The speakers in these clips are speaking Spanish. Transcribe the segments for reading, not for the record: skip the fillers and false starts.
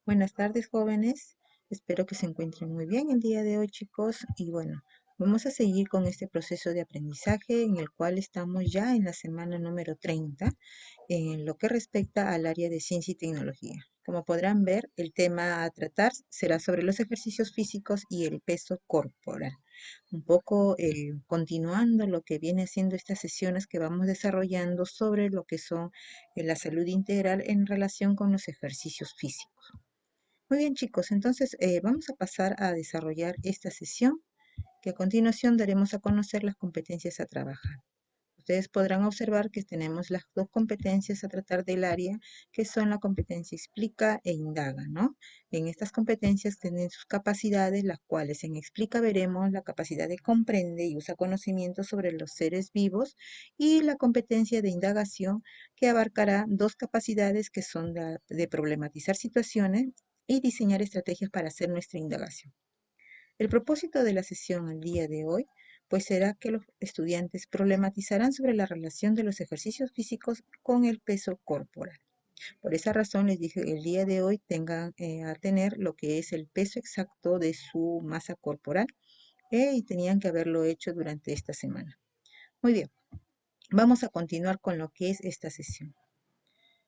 Buenas tardes, jóvenes. Espero que se encuentren muy bien el día de hoy, chicos. Y bueno, vamos a seguir con este proceso de aprendizaje en el cual estamos ya en la semana número 30 en lo que respecta al área de ciencia y tecnología. Como podrán ver, el tema a tratar será sobre los ejercicios físicos y el peso corporal. Un poco continuando lo que viene siendo estas sesiones que vamos desarrollando sobre lo que son la salud integral en relación con los ejercicios físicos. Muy bien, chicos, entonces vamos a pasar a desarrollar esta sesión que a continuación daremos a conocer las competencias a trabajar. Ustedes podrán observar que tenemos las dos competencias a tratar del área, que son la competencia explica e indaga, ¿no? En estas competencias tienen sus capacidades, las cuales en explica veremos la capacidad de comprende y usa conocimientos sobre los seres vivos y la competencia de indagación que abarcará dos capacidades que son de problematizar situaciones y diseñar estrategias para hacer nuestra indagación. El propósito de la sesión el día de hoy, pues será que los estudiantes problematizarán sobre la relación de los ejercicios físicos con el peso corporal. Por esa razón les dije el día de hoy tengan a tener lo que es el peso exacto de su masa corporal y tenían que haberlo hecho durante esta semana. Muy bien, vamos a continuar con lo que es esta sesión.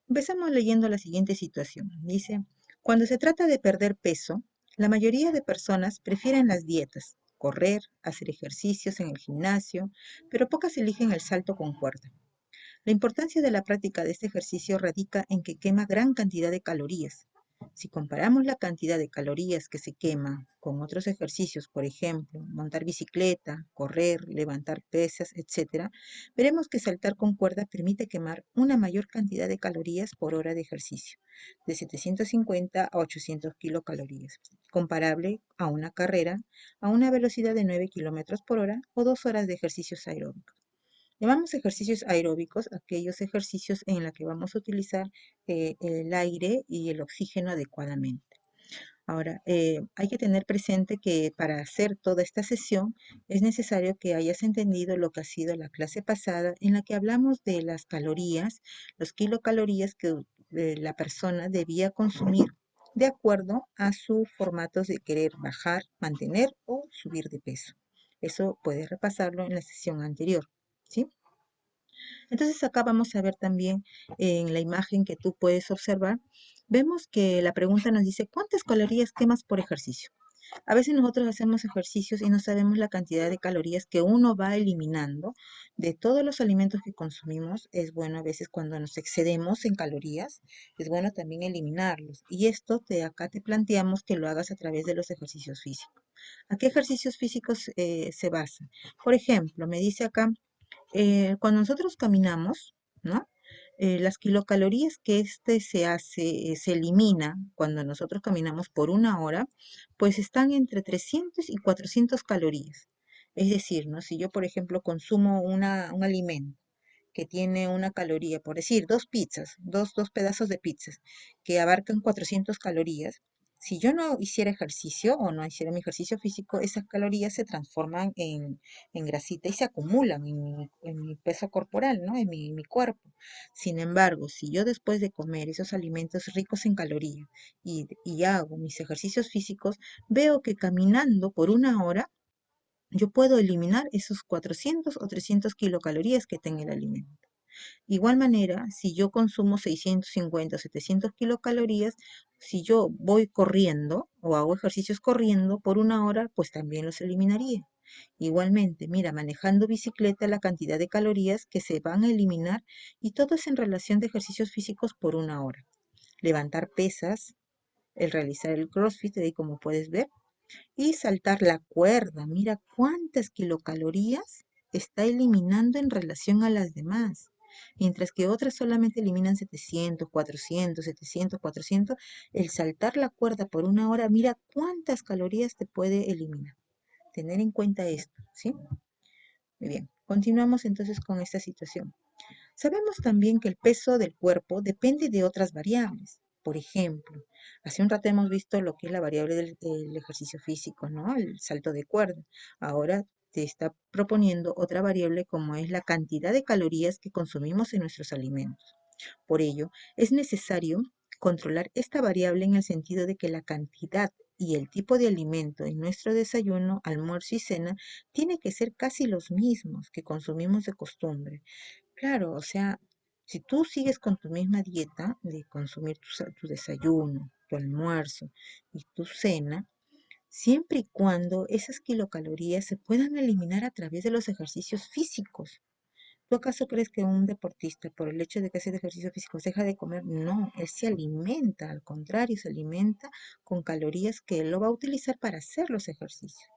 Empezamos leyendo la siguiente situación. Dice, cuando se trata de perder peso, la mayoría de personas prefieren las dietas, correr, hacer ejercicios en el gimnasio, pero pocas eligen el salto con cuerda. La importancia de la práctica de este ejercicio radica en que quema gran cantidad de calorías. Si comparamos la cantidad de calorías que se quema con otros ejercicios, por ejemplo, montar bicicleta, correr, levantar pesas, etc., veremos que saltar con cuerda permite quemar una mayor cantidad de calorías por hora de ejercicio, de 750 a 800 kilocalorías, comparable a una carrera a una velocidad de 9 kilómetros por hora o 2 horas de ejercicios aeróbicos. Llamamos ejercicios aeróbicos aquellos ejercicios en los que vamos a utilizar el aire y el oxígeno adecuadamente. Ahora, hay que tener presente que para hacer toda esta sesión es necesario que hayas entendido lo que ha sido la clase pasada en la que hablamos de las calorías, los kilocalorías que la persona debía consumir de acuerdo a sus formatos de querer bajar, mantener o subir de peso. Eso puedes repasarlo en la sesión anterior, ¿sí? Entonces acá vamos a ver también en la imagen que tú puedes observar, vemos que la pregunta nos dice, ¿cuántas calorías quemas por ejercicio? A veces nosotros hacemos ejercicios y no sabemos la cantidad de calorías que uno va eliminando de todos los alimentos que consumimos. Es bueno a veces cuando nos excedemos en calorías, es bueno también eliminarlos. Y esto acá te planteamos que lo hagas a través de los ejercicios físicos. ¿A qué ejercicios físicos se basan? Por ejemplo, me dice acá cuando nosotros caminamos, ¿no? Las kilocalorías que se elimina cuando nosotros caminamos por una hora, pues están entre 300 y 400 calorías. Es decir, ¿no? Si yo, por ejemplo, consumo un alimento que tiene una caloría, por decir, dos pizzas, dos pedazos de pizzas, que abarcan 400 calorías. Si yo no hiciera ejercicio o no hiciera mi ejercicio físico, esas calorías se transforman en grasita y se acumulan en mi peso corporal, ¿no? En mi cuerpo. Sin embargo, si yo después de comer esos alimentos ricos en calorías y hago mis ejercicios físicos, veo que caminando por una hora, yo puedo eliminar esos 400 o 300 kilocalorías que tenga el alimento. Igual manera, si yo consumo 650 o 700 kilocalorías, si yo voy corriendo o hago ejercicios corriendo por una hora, pues también los eliminaría. Igualmente, mira, manejando bicicleta, la cantidad de calorías que se van a eliminar y todo es en relación de ejercicios físicos por una hora. Levantar pesas, el realizar el CrossFit, ahí como puedes ver, y saltar la cuerda. Mira cuántas kilocalorías está eliminando en relación a las demás. Mientras que otras solamente eliminan 700, 400, 700, 400, el saltar la cuerda por una hora, mira cuántas calorías te puede eliminar. Tener en cuenta esto, ¿sí? Muy bien, continuamos entonces con esta situación. Sabemos también que el peso del cuerpo depende de otras variables. Por ejemplo, hace un rato hemos visto lo que es la variable del ejercicio físico, ¿no? El salto de cuerda. Ahora te está proponiendo otra variable como es la cantidad de calorías que consumimos en nuestros alimentos. Por ello, es necesario Controlar esta variable en el sentido de que la cantidad y el tipo de alimento en nuestro desayuno, almuerzo y cena tiene que ser casi los mismos que consumimos de costumbre. Claro, o sea, si tú sigues con tu misma dieta de consumir tu desayuno, tu almuerzo y tu cena, siempre y cuando esas kilocalorías se puedan eliminar a través de los ejercicios físicos. ¿Tú acaso crees que un deportista, por el hecho de que hace ejercicio físico, deja de comer? No, él se alimenta, al contrario, se alimenta con calorías que él lo va a utilizar para hacer los ejercicios.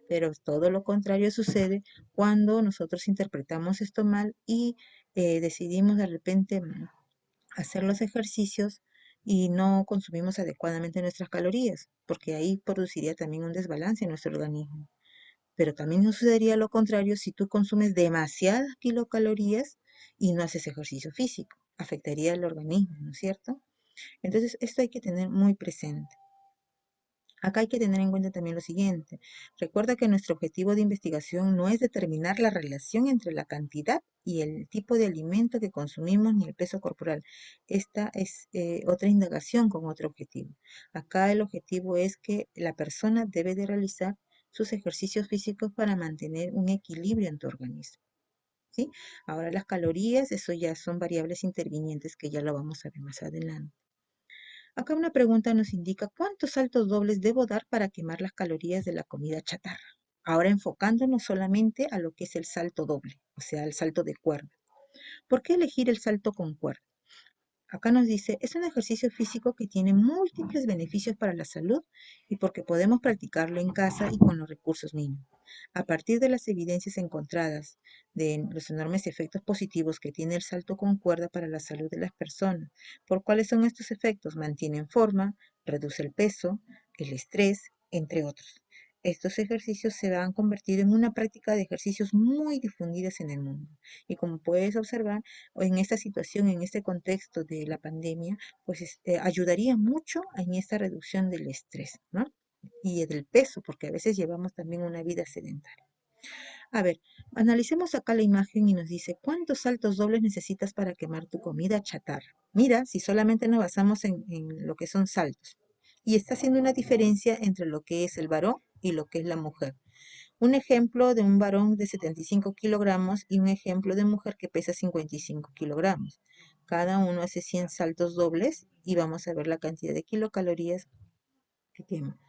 Pero todo lo contrario sucede cuando nosotros interpretamos esto mal y decidimos de repente hacer los ejercicios y no consumimos adecuadamente nuestras calorías, porque ahí produciría también un desbalance en nuestro organismo. Pero también sucedería lo contrario si tú consumes demasiadas kilocalorías y no haces ejercicio físico. Afectaría el organismo, ¿no es cierto? Entonces, esto hay que tener muy presente. Acá hay que tener en cuenta también lo siguiente. Recuerda que nuestro objetivo de investigación no es determinar la relación entre la cantidad y el tipo de alimento que consumimos ni el peso corporal. Esta es otra indagación con otro objetivo. Acá el objetivo es que la persona debe de realizar sus ejercicios físicos para mantener un equilibrio en tu organismo. ¿Sí? Ahora las calorías, eso ya son variables intervinientes que ya lo vamos a ver más adelante. Acá una pregunta nos indica cuántos saltos dobles debo dar para quemar las calorías de la comida chatarra. Ahora enfocándonos solamente a lo que es el salto doble, o sea, el salto de cuerda. ¿Por qué elegir el salto con cuerda? Acá nos dice, es un ejercicio físico que tiene múltiples beneficios para la salud y porque podemos practicarlo en casa y con los recursos mínimos. A partir de las evidencias encontradas de los enormes efectos positivos que tiene el salto con cuerda para la salud de las personas, ¿por cuáles son estos efectos? Mantiene en forma, reduce el peso, el estrés, entre otros. Estos ejercicios se han convertido en una práctica de ejercicios muy difundidas en el mundo. Y como puedes observar, o en esta situación, en este contexto de la pandemia, pues ayudaría mucho en esta reducción del estrés, ¿no? Y del peso, porque a veces llevamos también una vida sedentaria. A ver, analicemos acá la imagen y nos dice, ¿cuántos saltos dobles necesitas para quemar tu comida chatarra? Mira, si solamente nos basamos en lo que son saltos. Y está haciendo una diferencia entre lo que es el varón y lo que es la mujer. Un ejemplo de un varón de 75 kilogramos y un ejemplo de mujer que pesa 55 kilogramos. Cada uno hace 100 saltos dobles y vamos a ver la cantidad de kilocalorías que quema.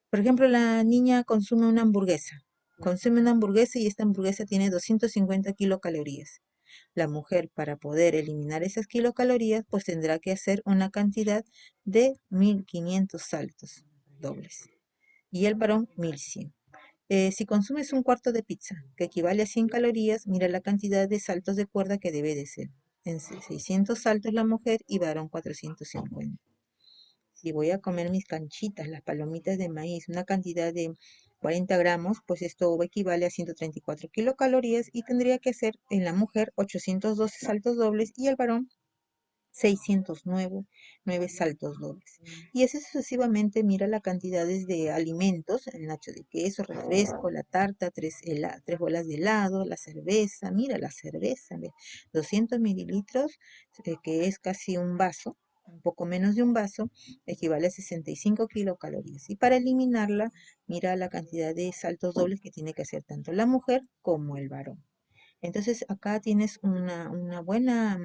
Por ejemplo, la niña consume una hamburguesa. Consume una hamburguesa y esta hamburguesa tiene 250 kilocalorías. La mujer, para poder eliminar esas kilocalorías, pues tendrá que hacer una cantidad de 1500 saltos dobles. Y el varón, 1100. Si consumes un cuarto de pizza, que equivale a 100 calorías, mira la cantidad de saltos de cuerda que debe de ser. En 600 saltos la mujer y varón 450. Si voy a comer mis canchitas, las palomitas de maíz, una cantidad de 40 gramos, pues esto equivale a 134 kilocalorías y tendría que hacer en la mujer 812 saltos dobles y el varón 609 saltos dobles. Y así sucesivamente, mira las cantidades de alimentos, el nacho de queso, refresco, la tarta, tres bolas de helado, la cerveza, mira la cerveza, 200 mililitros, que es casi un vaso, un poco menos de un vaso, equivale a 65 kilocalorías. Y para eliminarla, mira la cantidad de saltos dobles que tiene que hacer tanto la mujer como el varón. Entonces acá tienes una buena,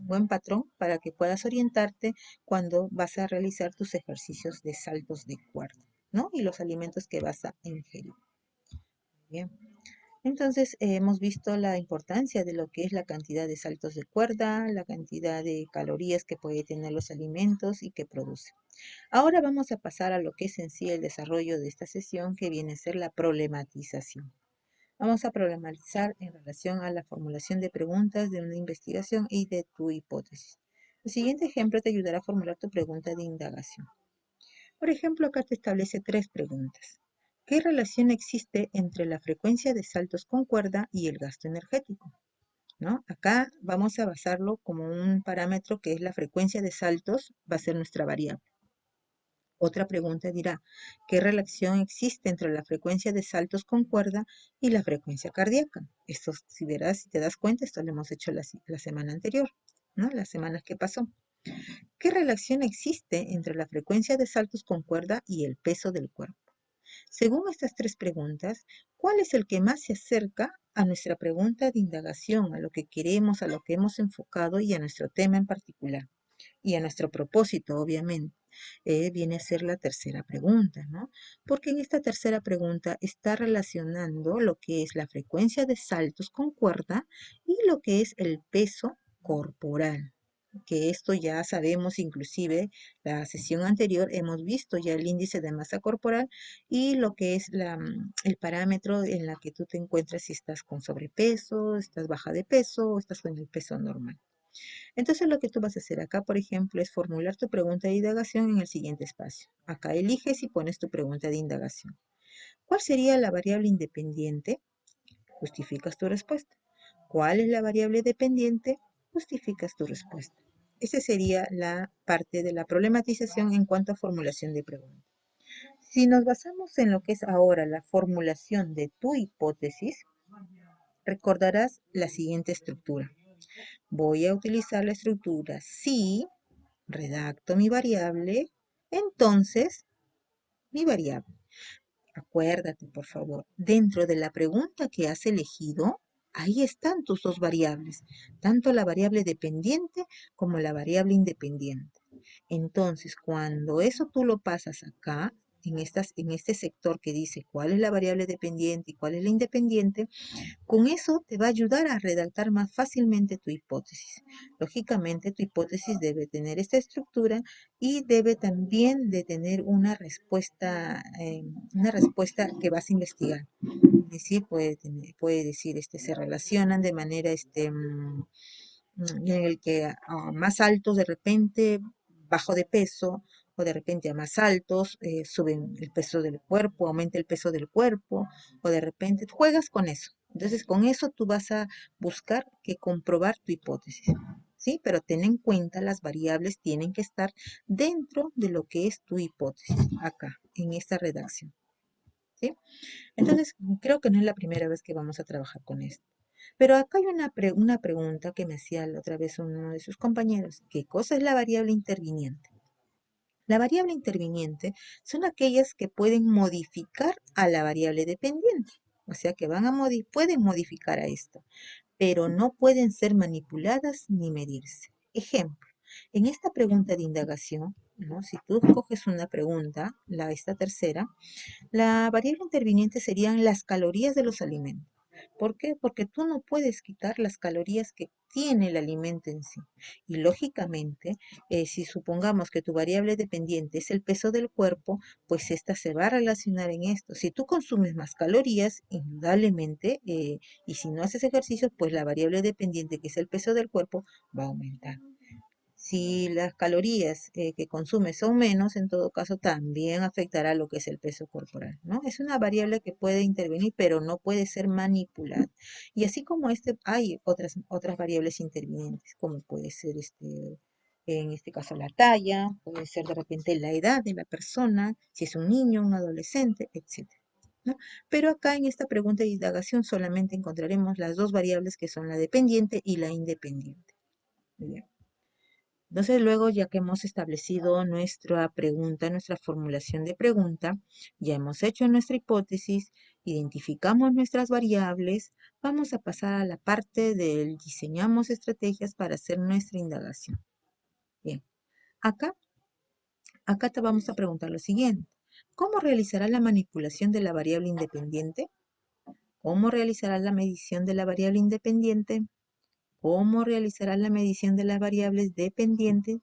buen patrón para que puedas orientarte cuando vas a realizar tus ejercicios de saltos de cuerda, ¿no? Y los alimentos que vas a ingerir. Bien. Entonces hemos visto la importancia de lo que es la cantidad de saltos de cuerda, la cantidad de calorías que puede tener los alimentos y que produce. Ahora vamos a pasar a lo que es en sí el desarrollo de esta sesión, que viene a ser la problematización. Vamos a problematizar en relación a la formulación de preguntas de una investigación y de tu hipótesis. El siguiente ejemplo te ayudará a formular tu pregunta de indagación. Por ejemplo, acá te establece tres preguntas. ¿Qué relación existe entre la frecuencia de saltos con cuerda y el gasto energético? ¿No? Acá vamos a basarlo como un parámetro que es la frecuencia de saltos, va a ser nuestra variable. Otra pregunta dirá, ¿qué relación existe entre la frecuencia de saltos con cuerda y la frecuencia cardíaca? Esto, si verás, si te das cuenta, esto lo hemos hecho la semana anterior, ¿no? Las semanas que pasó. ¿Qué relación existe entre la frecuencia de saltos con cuerda y el peso del cuerpo? Según estas tres preguntas, ¿cuál es el que más se acerca a nuestra pregunta de indagación, a lo que queremos, a lo que hemos enfocado y a nuestro tema en particular? Y a nuestro propósito, obviamente. Viene a ser la tercera pregunta, ¿no? Porque en esta tercera pregunta está relacionando lo que es la frecuencia de saltos con cuerda y lo que es el peso corporal, que esto ya sabemos, inclusive la sesión anterior hemos visto ya el índice de masa corporal y lo que es el parámetro en la que tú te encuentras si estás con sobrepeso, estás baja de peso o estás con el peso normal. Entonces lo que tú vas a hacer acá, por ejemplo, es formular tu pregunta de indagación en el siguiente espacio. Acá eliges y pones tu pregunta de indagación. ¿Cuál sería la variable independiente? Justificas tu respuesta. ¿Cuál es la variable dependiente? Justificas tu respuesta. Esa sería la parte de la problematización en cuanto a formulación de preguntas. Si nos basamos en lo que es ahora la formulación de tu hipótesis, recordarás la siguiente estructura. Voy a utilizar la estructura si, redacto mi variable, entonces mi variable. Acuérdate, por favor, dentro de la pregunta que has elegido, ahí están tus dos variables, tanto la variable dependiente como la variable independiente. Entonces, cuando eso tú lo pasas acá, en este sector que dice cuál es la variable dependiente y cuál es la independiente, con eso te va a ayudar a redactar más fácilmente tu hipótesis. Lógicamente, tu hipótesis debe tener esta estructura y debe también de tener una respuesta que vas a investigar. Es decir, puede decir, se relacionan de manera, en el que a más altos de repente bajo de peso o de repente a más altos suben el peso del cuerpo, aumenta el peso del cuerpo o de repente juegas con eso. Entonces con eso tú vas a buscar que comprobar tu hipótesis. ¿Sí? Pero ten en cuenta las variables tienen que estar dentro de lo que es tu hipótesis acá, en esta redacción. ¿Sí? Entonces, creo que no es la primera vez que vamos a trabajar con esto. Pero acá hay una pregunta que me hacía la otra vez uno de sus compañeros. ¿Qué cosa es la variable interviniente? La variable interviniente son aquellas que pueden modificar a la variable dependiente. O sea que pueden modificar a esto, pero no pueden ser manipuladas ni medirse. Ejemplo, en esta pregunta de indagación, ¿no? Si tú coges una pregunta, esta tercera, la variable interviniente serían las calorías de los alimentos. ¿Por qué? Porque tú no puedes quitar las calorías que tiene el alimento en sí. Y lógicamente, si supongamos que tu variable dependiente es el peso del cuerpo, pues esta se va a relacionar en esto. Si tú consumes más calorías, indudablemente, y si no haces ejercicio, pues la variable dependiente, que es el peso del cuerpo, va a aumentar. Si las calorías que consumes son menos, en todo caso también afectará lo que es el peso corporal, ¿no? Es una variable que puede intervenir, pero no puede ser manipulada. Y así como hay otras variables intervinientes, como puede ser en este caso la talla, puede ser de repente la edad de la persona, si es un niño, un adolescente, etcétera, ¿no? Pero acá en esta pregunta de indagación solamente encontraremos las dos variables que son la dependiente y la independiente. Bien. Entonces, luego, ya que hemos establecido nuestra pregunta, nuestra formulación de pregunta, ya hemos hecho nuestra hipótesis, identificamos nuestras variables, vamos a pasar a la parte del diseñamos estrategias para hacer nuestra indagación. Bien, acá, acá te vamos a preguntar lo siguiente. ¿Cómo realizarás la manipulación de la variable independiente? ¿Cómo realizarás la medición de la variable independiente? ¿Cómo realizarás la medición de las variables dependientes?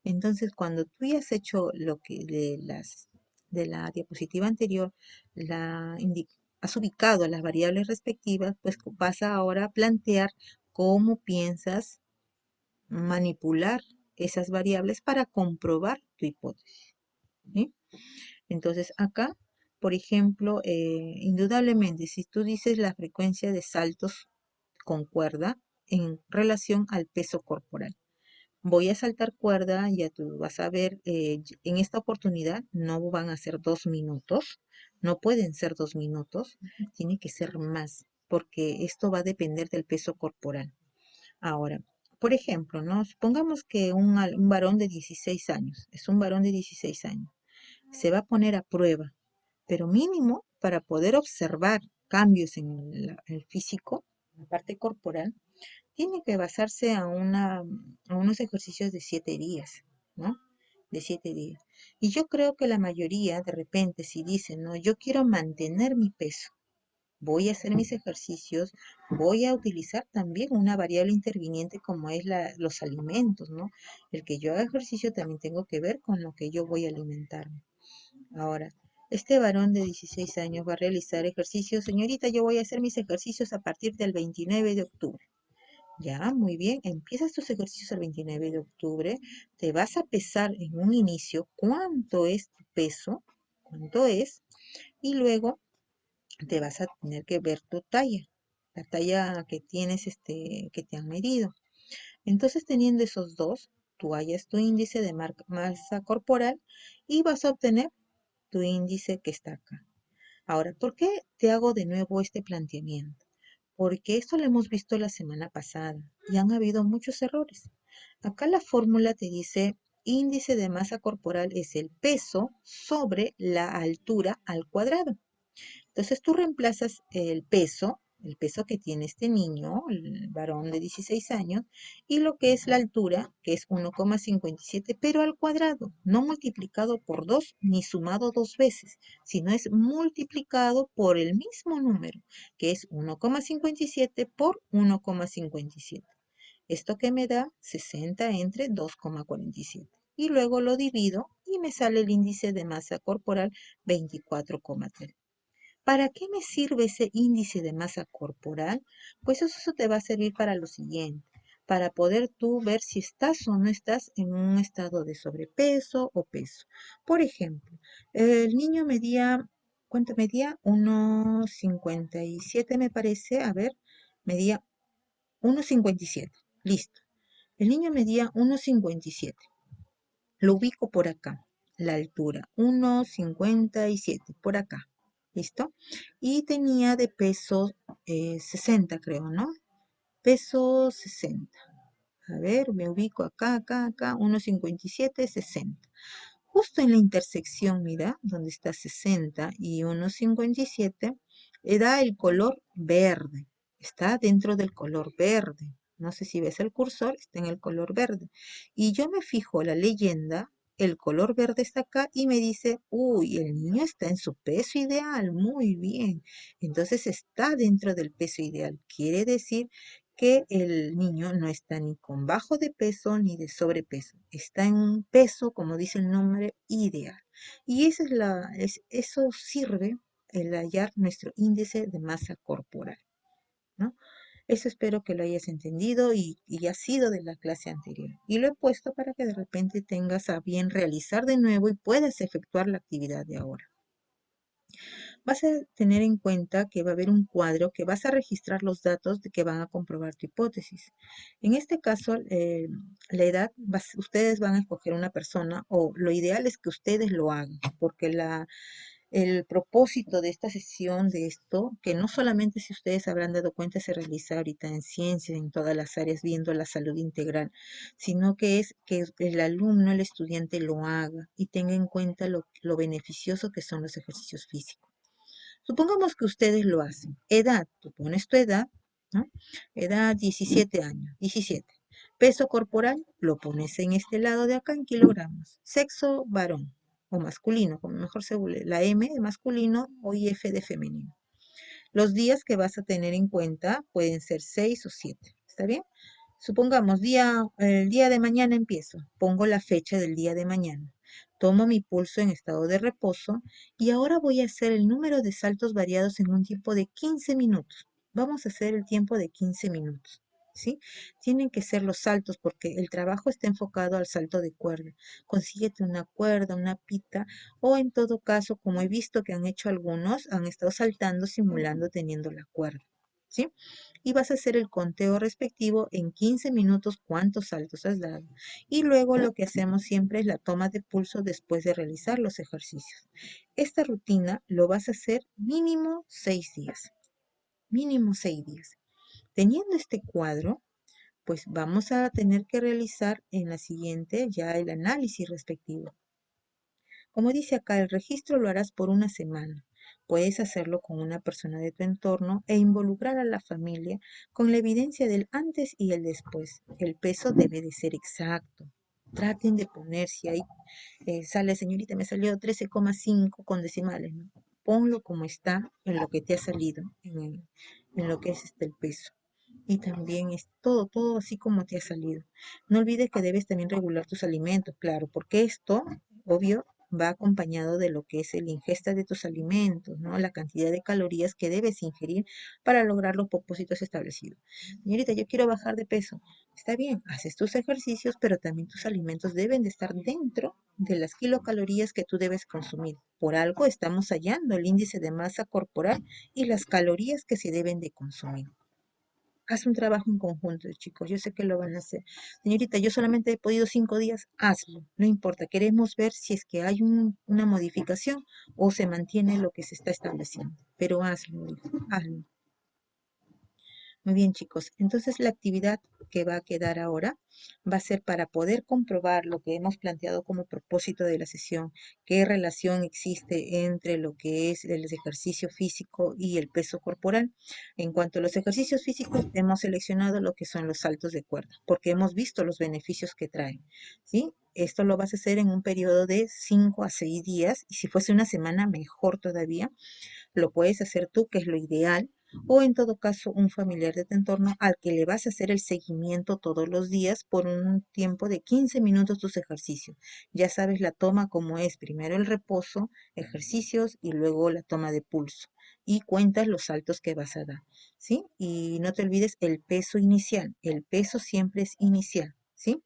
Entonces, cuando tú ya has hecho lo que de la diapositiva anterior, has ubicado las variables respectivas, pues vas a ahora plantear cómo piensas manipular esas variables para comprobar tu hipótesis. ¿Sí? Entonces, acá, por ejemplo, indudablemente, si tú dices la frecuencia de saltos concuerda en relación al peso corporal. Voy a saltar cuerda, ya tú vas a ver, en esta oportunidad no van a ser 2 minutos, no pueden ser 2 minutos, tiene que ser más, porque esto va a depender del peso corporal. Ahora, por ejemplo, ¿no? Supongamos que un varón de 16 años, es un varón de 16 años, se va a poner a prueba, pero mínimo para poder observar cambios en el físico, en la parte corporal, tiene que basarse a unos ejercicios de 7 días, ¿no? De 7 días. Y yo creo que la mayoría, de repente, si dicen, no, yo quiero mantener mi peso, voy a hacer mis ejercicios, voy a utilizar también una variable interviniente como es los alimentos, ¿no? El que yo haga ejercicio también tengo que ver con lo que yo voy a alimentarme. Ahora, este varón de 16 años va a realizar ejercicios. Señorita, yo voy a hacer mis ejercicios a partir del 29 de octubre. Ya, muy bien. Empiezas tus ejercicios el 29 de octubre. Te vas a pesar en un inicio cuánto es tu peso, cuánto es, y luego te vas a tener que ver tu talla, la talla que tienes, que te han medido. Entonces, teniendo esos dos, tú hallas tu índice de masa corporal y vas a obtener tu índice que está acá. Ahora, ¿por qué te hago de nuevo este planteamiento? Porque esto lo hemos visto la semana pasada y han habido muchos errores. Acá la fórmula te dice índice de masa corporal es el peso sobre la altura al cuadrado. Entonces tú reemplazas el peso que tiene este niño, el varón de 16 años, y lo que es la altura, que es 1,57, pero al cuadrado, no multiplicado por 2 ni sumado 2 veces, sino es multiplicado por el mismo número, que es 1,57 por 1,57. Esto que me da 60 entre 2,47. Y luego lo divido y me sale el índice de masa corporal 24,3. ¿Para qué me sirve ese índice de masa corporal? Pues eso te va a servir para lo siguiente, para poder tú ver si estás o no estás en un estado de sobrepeso o peso. Por ejemplo, el niño medía, ¿cuánto medía? 1,57 me parece, a ver, medía 1,57, listo. El niño medía 1,57. Lo ubico por acá, la altura, 1,57, por acá. ¿Listo? Y tenía de peso 60, creo, ¿no? Peso 60. A ver, me ubico acá, 1,57, 60. Justo en la intersección, mira, donde está 60 y 1,57, le da el color verde. Está dentro del color verde. No sé si ves el cursor, está en el color verde. Y yo me fijo la leyenda, el color verde está acá y me dice, uy, el niño está en su peso ideal, muy bien. Entonces está dentro del peso ideal. Quiere decir que el niño no está ni con bajo de peso ni de sobrepeso. Está en un peso, como dice el nombre, ideal. Y eso sirve el hallar nuestro índice de masa corporal, ¿no? Eso espero que lo hayas entendido y ha sido de la clase anterior. Y lo he puesto para que de repente tengas a bien realizar de nuevo y puedas efectuar la actividad de ahora. Vas a tener en cuenta que va a haber un cuadro que vas a registrar los datos de que van a comprobar tu hipótesis. En este caso, la edad, ustedes van a escoger una persona o lo ideal es que ustedes lo hagan, porque el propósito de esta sesión, de esto, que no solamente si ustedes habrán dado cuenta se realiza ahorita en ciencia, en todas las áreas, viendo la salud integral, sino que es que el alumno, el estudiante lo haga y tenga en cuenta lo beneficioso que son los ejercicios físicos. Supongamos que ustedes lo hacen. Edad, tú pones tu edad, ¿no? Edad 17 años, 17. Peso corporal, lo pones en este lado de acá en kilogramos. Sexo, varón o masculino, como mejor se la M de masculino o IF de femenino. Los días que vas a tener en cuenta pueden ser 6 o 7. ¿Está bien? Supongamos, el día de mañana empiezo. Pongo la fecha del día de mañana. Tomo mi pulso en estado de reposo y ahora voy a hacer el número de saltos variados en un tiempo de 15 minutos. Vamos a hacer el tiempo de 15 minutos. ¿Sí? Tienen que ser los saltos porque el trabajo está enfocado al salto de cuerda. Consíguete una cuerda, una pita o en todo caso, como he visto que han hecho algunos, han estado saltando simulando teniendo la cuerda. ¿Sí? Y vas a hacer el conteo respectivo en 15 minutos cuántos saltos has dado. Y luego lo que hacemos siempre es la toma de pulso después de realizar los ejercicios. Esta rutina lo vas a hacer mínimo 6 días. Mínimo 6 días. Teniendo este cuadro, Pues vamos a tener que realizar en la siguiente ya el análisis respectivo. Como dice acá, el registro lo harás por una semana. Puedes hacerlo con una persona de tu entorno e involucrar a la familia con la evidencia del antes y el después. El peso debe de ser exacto. Traten de poner, si ahí sale, señorita, me salió 13,5 con decimales, ¿no? Ponlo como está en lo que te ha salido, en lo que es el peso. Y también es todo así como te ha salido. No olvides que debes también regular tus alimentos, claro, porque esto, obvio, va acompañado de lo que es la ingesta de tus alimentos, ¿no? La cantidad de calorías que debes ingerir para lograr los propósitos establecidos. Señorita, yo quiero bajar de peso. Está bien, haces tus ejercicios, pero también tus alimentos deben de estar dentro de las kilocalorías que tú debes consumir. Por algo estamos hallando el índice de masa corporal y las calorías que se deben de consumir. Haz un trabajo en conjunto, chicos. Yo sé que lo van a hacer. Señorita, yo solamente he podido 5 días. Hazlo. No importa. Queremos ver si es que hay una modificación o se mantiene lo que se está estableciendo. Pero hazlo, hijo, hazlo. Muy bien, chicos. Entonces, la actividad que va a quedar ahora va a ser para poder comprobar lo que hemos planteado como propósito de la sesión, qué relación existe entre lo que es el ejercicio físico y el peso corporal. En cuanto a los ejercicios físicos, hemos seleccionado lo que son los saltos de cuerda, porque hemos visto los beneficios que traen, ¿sí? Esto lo vas a hacer en un periodo de 5 a 6 días y si fuese una semana, mejor todavía. Lo puedes hacer tú, que es lo ideal, o en todo caso un familiar de tu entorno al que le vas a hacer el seguimiento todos los días por un tiempo de 15 minutos tus ejercicios. Ya sabes la toma como es, primero el reposo, ejercicios y luego la toma de pulso. Y cuentas los saltos que vas a dar, ¿sí? Y no te olvides el peso inicial. El peso siempre es inicial, ¿sí?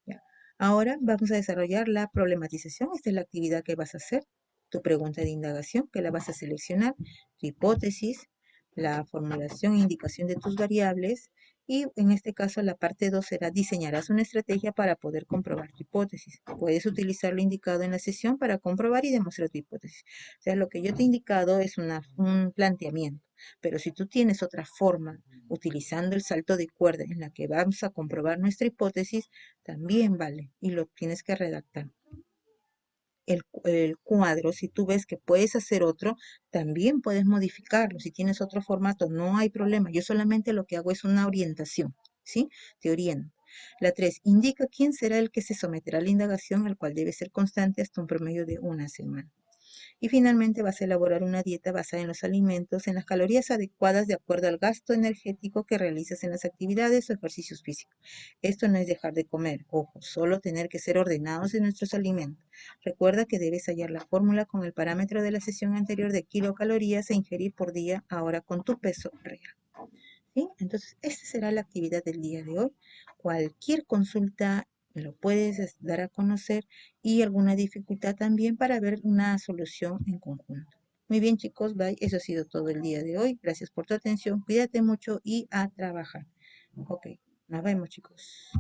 Ya. Ahora vamos a desarrollar la problematización. Esta es la actividad que vas a hacer. Tu pregunta de indagación, que la vas a seleccionar. Tu hipótesis, la formulación e indicación de tus variables. Y en este caso la parte 2 será diseñarás una estrategia para poder comprobar tu hipótesis. Puedes utilizar lo indicado en la sesión para comprobar y demostrar tu hipótesis. O sea, lo que yo te he indicado es un planteamiento. Pero si tú tienes otra forma, utilizando el salto de cuerda en la que vamos a comprobar nuestra hipótesis, también vale y lo tienes que redactar. El cuadro, si tú ves que puedes hacer otro, también puedes modificarlo. Si tienes otro formato, no hay problema. Yo solamente lo que hago es una orientación, ¿sí? Te oriento. La 3 indica quién será el que se someterá a la indagación, el cual debe ser constante hasta un promedio de una semana. Y finalmente vas a elaborar una dieta basada en los alimentos, en las calorías adecuadas de acuerdo al gasto energético que realizas en las actividades o ejercicios físicos. Esto no es dejar de comer, ojo, solo tener que ser ordenados en nuestros alimentos. Recuerda que debes hallar la fórmula con el parámetro de la sesión anterior de kilocalorías a ingerir por día, ahora con tu peso real. ¿Sí? Entonces, esta será la actividad del día de hoy. Cualquier consulta me lo puedes dar a conocer y alguna dificultad también para ver una solución en conjunto. Muy bien, chicos, bye. Eso ha sido todo el día de hoy. Gracias por tu atención. Cuídate mucho y a trabajar. Ok, nos vemos, chicos.